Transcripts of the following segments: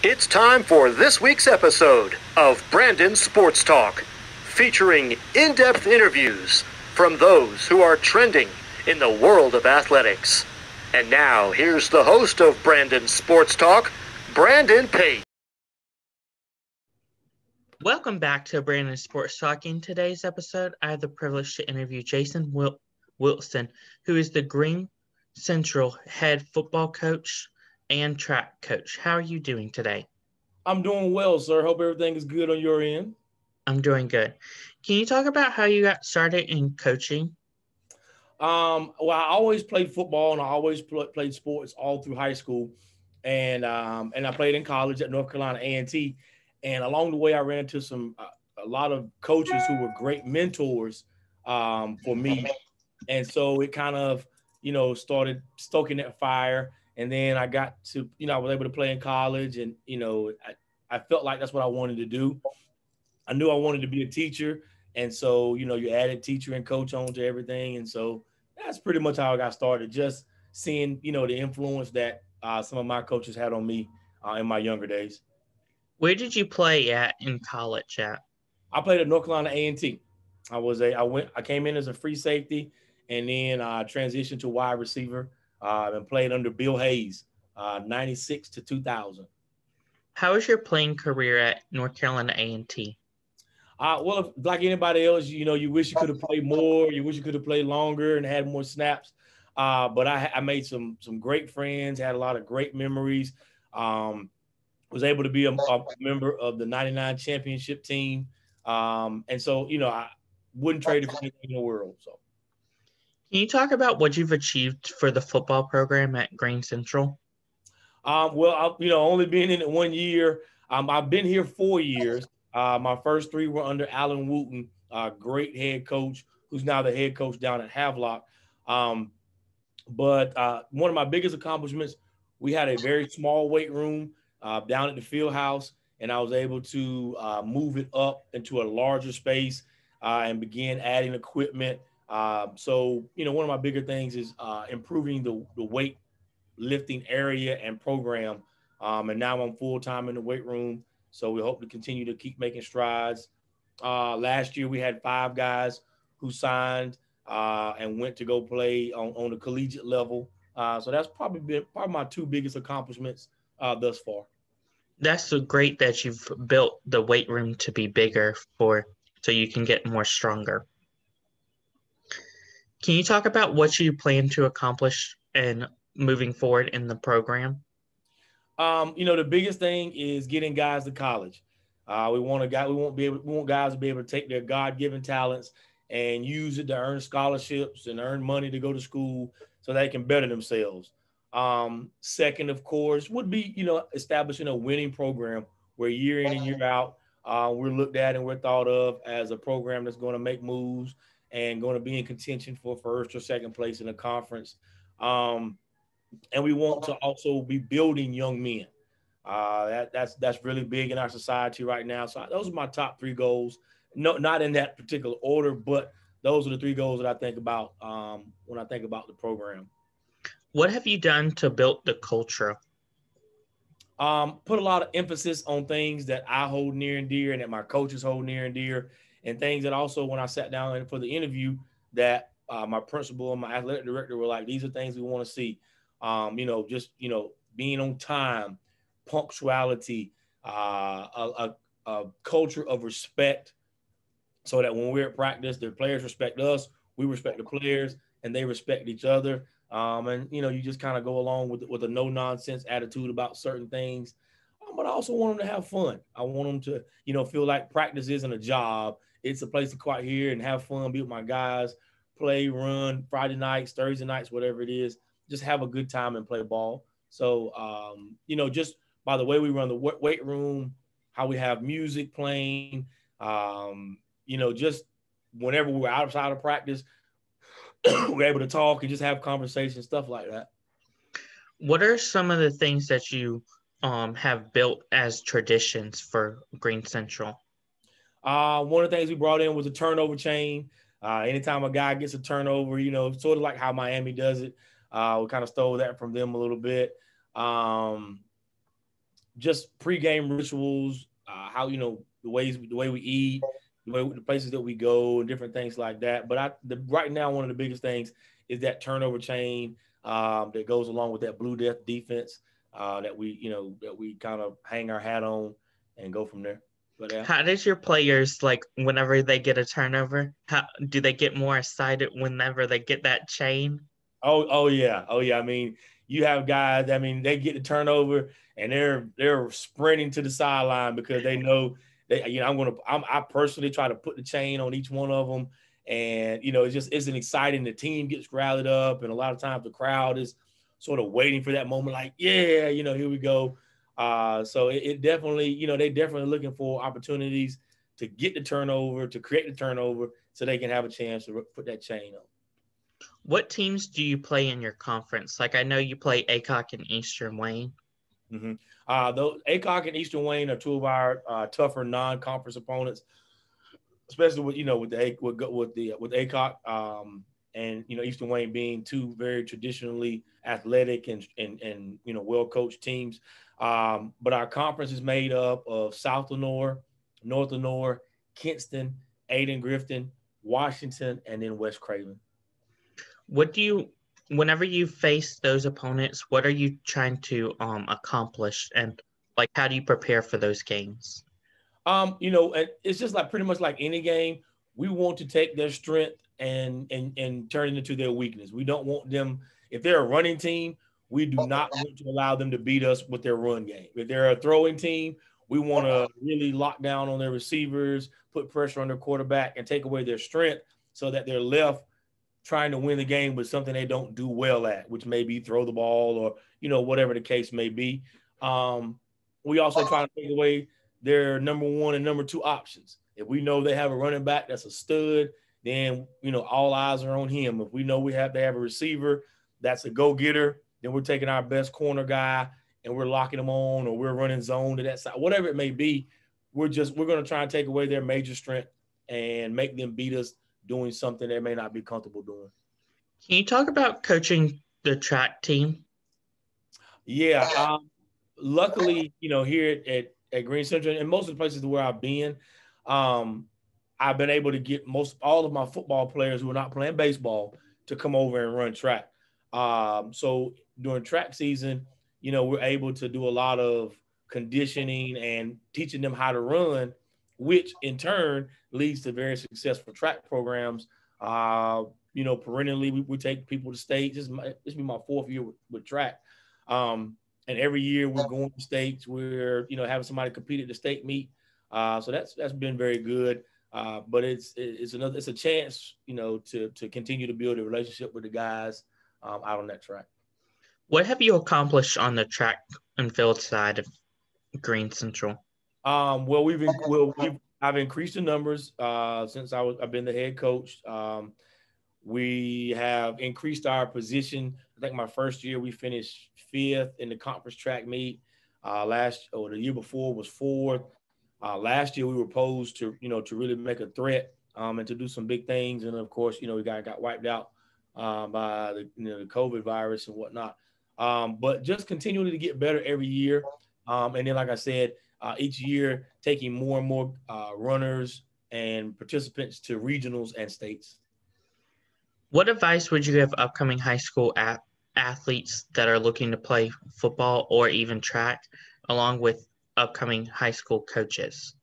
It's time for this week's episode of Brandon Sports Talk, featuring in-depth interviews from those who are trending in the world of athletics. And now, here's the host of Brandon Sports Talk, Brandon Pate. Welcome back to Brandon Sports Talk. In today's episode, I have the privilege to interview Jason Wilson, who is the Greene Central head football coach and track coach. How are you doing today? I'm doing well, sir. Hope everything is good on your end. I'm doing good. Can you talk about how you got started in coaching? Well, I always played football and I always played sports all through high school, and I played in college at North Carolina A&T. And along the way, I ran into a lot of coaches who were great mentors for me, and so it kind of started stoking that fire. And then I got to, I was able to play in college, and I felt like that's what I wanted to do. I knew I wanted to be a teacher, and so you added teacher and coach onto everything, and so that's pretty much how I got started. Just seeing the influence that some of my coaches had on me in my younger days. Where did you play at in college at? I played at North Carolina A&T. I came in as a free safety, and then I transitioned to wide receiver and played under Bill Hayes, 96 to 2000. How was your playing career at North Carolina A&T? Well, like anybody else, you wish you could have played more. You wish you could have played longer and had more snaps. But I made some great friends, had a lot of great memories. Was able to be a member of the 99 championship team. And so, I wouldn't trade it for anything in the world. So. Can you talk about what you've achieved for the football program at Greene Central? Well, only being in it 1 year. I've been here 4 years. My first 3 were under Alan Wooten, great head coach, who's now the head coach down at Havelock. But one of my biggest accomplishments, we had a very small weight room down at the field house, and I was able to move it up into a larger space and begin adding equipment. So, one of my bigger things is improving the weight lifting area and program. And now I'm full-time in the weight room. So we hope to continue to keep making strides. Last year, we had 5 guys who signed and went to go play on the collegiate level. So that's probably my 2 biggest accomplishments thus far. That's so great that you've built the weight room to be bigger so you can get more stronger. Can you talk about what you plan to accomplish and moving forward in the program? The biggest thing is getting guys to college. We want guys to be able to take their God-given talents and use it to earn scholarships and earn money to go to school so they can better themselves. Second, of course, would be, establishing a winning program where year in and year out, we're looked at and we're thought of as a program that's going to make moves and going to be in contention for first or second place in the conference. And we want to also be building young men. That's really big in our society right now. So those are my top 3 goals. No, not in that particular order, but those are the 3 goals that I think about when I think about the program. What have you done to build the culture? Put a lot of emphasis on things that I hold near and dear and that my coaches hold near and dear, and things that also when I sat down for the interview that my principal and my athletic director were like, these are things we want to see. Being on time, punctuality, a culture of respect, so that when we're at practice, the players respect us, we respect the players, and they respect each other. You just kind of go along with a no nonsense attitude about certain things. But I also want them to have fun. I want them to, feel like practice isn't a job. It's a place to go out here and have fun, be with my guys, play, run, Friday nights, Thursday nights, whatever it is. Just have a good time and play ball. So, just by the way we run the weight room, how we have music playing, just whenever we're outside of practice, we're able to talk and just have conversations, stuff like that. What are some of the things that you have built as traditions for Greene Central? One of the things we brought in was a turnover chain. Anytime a guy gets a turnover, sort of like how Miami does it. We kind of stole that from them a little bit. just pregame rituals, how, the way we eat, the places that we go, and different things like that. But right now, one of the biggest things is that turnover chain that goes along with that Blue Death defense that we kind of hang our hat on and go from there. But How does your players, like, whenever they get a turnover, how do they get more excited whenever they get that chain? oh yeah, oh yeah. I mean, you have guys. I mean, they get the turnover and they're sprinting to the sideline because they know they. I personally try to put the chain on each one of them, and it's an exciting. The team gets rallied up, and a lot of times the crowd is sort of waiting for that moment, like, yeah, here we go. So it definitely, they definitely looking for opportunities to get the turnover, to create the turnover, so they can have a chance to put that chain on. What teams do you play in your conference? Like, I know you play ACOC and Eastern Wayne. Mm-hmm. Those ACOC and Eastern Wayne are two of our tougher non-conference opponents, especially with ACOC and Eastern Wayne being two very traditionally athletic and well coached teams. But our conference is made up of South Lenore, North Lenore, Kinston, Aden Grifton, Washington, and then West Craven. Whenever you face those opponents, what are you trying to accomplish, and like how do you prepare for those games? It's just like pretty much like any game. We want to take their strength and turn it into their weakness. We don't want them, if they're a running team, we do not want to allow them to beat us with their run game. If they're a throwing team, we want to really lock down on their receivers, put pressure on their quarterback, and take away their strength so that they're left trying to win the game with something they don't do well at, which may be throw the ball or, whatever the case may be. We also try to take away their number one and number two options. If we know they have a running back that's a stud, then, all eyes are on him. If we know they have a receiver that's a go-getter, then we're taking our best corner guy and we're locking him on, or we're running zone to that side, whatever it may be. We're going to try and take away their major strength and make them beat us doing something they may not be comfortable doing. Can you talk about coaching the track team? Yeah. Luckily, here at Greene Central and most of the places where I've been, I've been able to get all of my football players who are not playing baseball to come over and run track. So during track season, we're able to do a lot of conditioning and teaching them how to run, which in turn leads to very successful track programs. Perennially, we take people to states. This will be my fourth year with track. And every year we're going to states. We're, having somebody compete at the state meet. So that's been very good. But it's a chance, to continue to build a relationship with the guys out on that track. What have you accomplished on the track and field side of Greene Central? I've increased the numbers since I've been the head coach. We have increased our position. I think my first year we finished 5th in the conference track meet. The year before was 4th. Last year we were posed to really make a threat and to do some big things. And of course, we got wiped out by the COVID virus and whatnot. But just continuing to get better every year. And then, like I said, each year taking more and more runners and participants to regionals and states. What advice would you give upcoming high school athletes that are looking to play football or even track, along with upcoming high school coaches?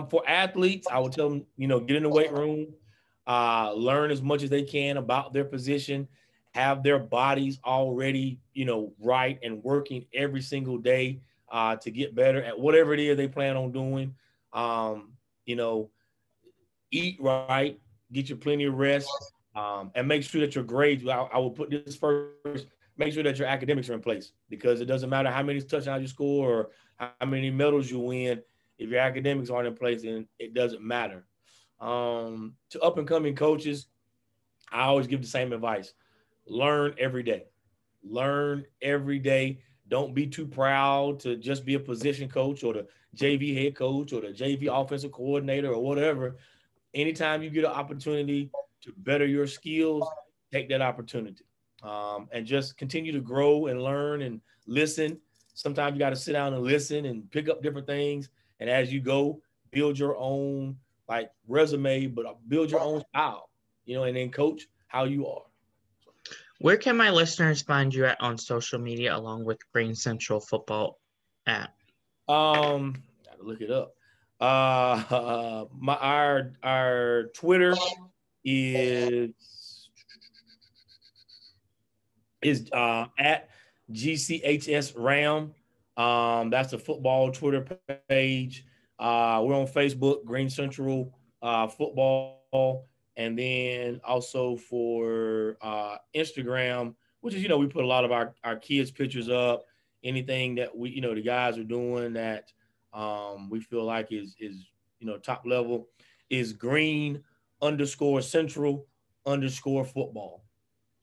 For athletes, I would tell them, get in the weight room, learn as much as they can about their position, have their bodies already, right and working every single day to get better at whatever it is they plan on doing. Eat right, get you plenty of rest, and make sure that your grades, I will put this first, make sure that your academics are in place, because it doesn't matter how many touchdowns you score or how many medals you win. If your academics aren't in place, then it doesn't matter. To up-and-coming coaches, I always give the same advice. Learn every day. Learn every day. Don't be too proud to just be a position coach or the JV head coach or the JV offensive coordinator or whatever. Anytime you get an opportunity to better your skills, take that opportunity. And just continue to grow and learn and listen sometimes you got to sit down and listen and pick up different things. And as you go, build your own like resume, but build your own style, and then coach how you are. Where can my listeners find you at on social media along with Greene Central Football at? Gotta look it up. Our Twitter is at GCHS Ram. That's the football Twitter page. We're on Facebook, Greene Central Football, and then also for Instagram, which is we put a lot of our kids' pictures up. Anything that we the guys are doing that we feel like is top level is Greene_Central_football.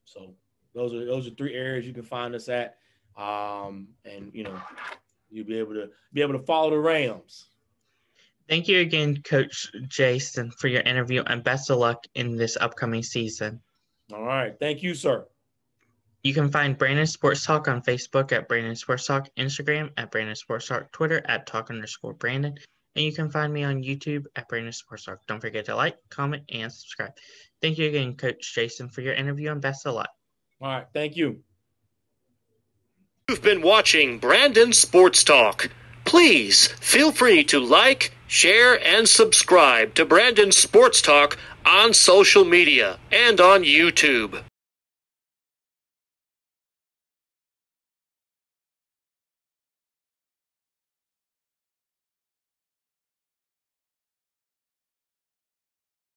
So those are 3 areas you can find us at, and you'll be able to follow the Rams. Thank you again, Coach Jason, for your interview, and best of luck in this upcoming season. All right, thank you, sir. You can find Brandon Sports Talk on Facebook at Brandon Sports Talk, Instagram at Brandon Sports Talk, Twitter at Talk_Brandon, and you can find me on YouTube at Brandon Sports Talk. Don't forget to like, comment, and subscribe. Thank you again, Coach Jason, for your interview, and best of luck. All right, thank you. You've been watching Brandon Sports Talk. Please feel free to like, share, and subscribe to Brandon Sports Talk on social media and on YouTube.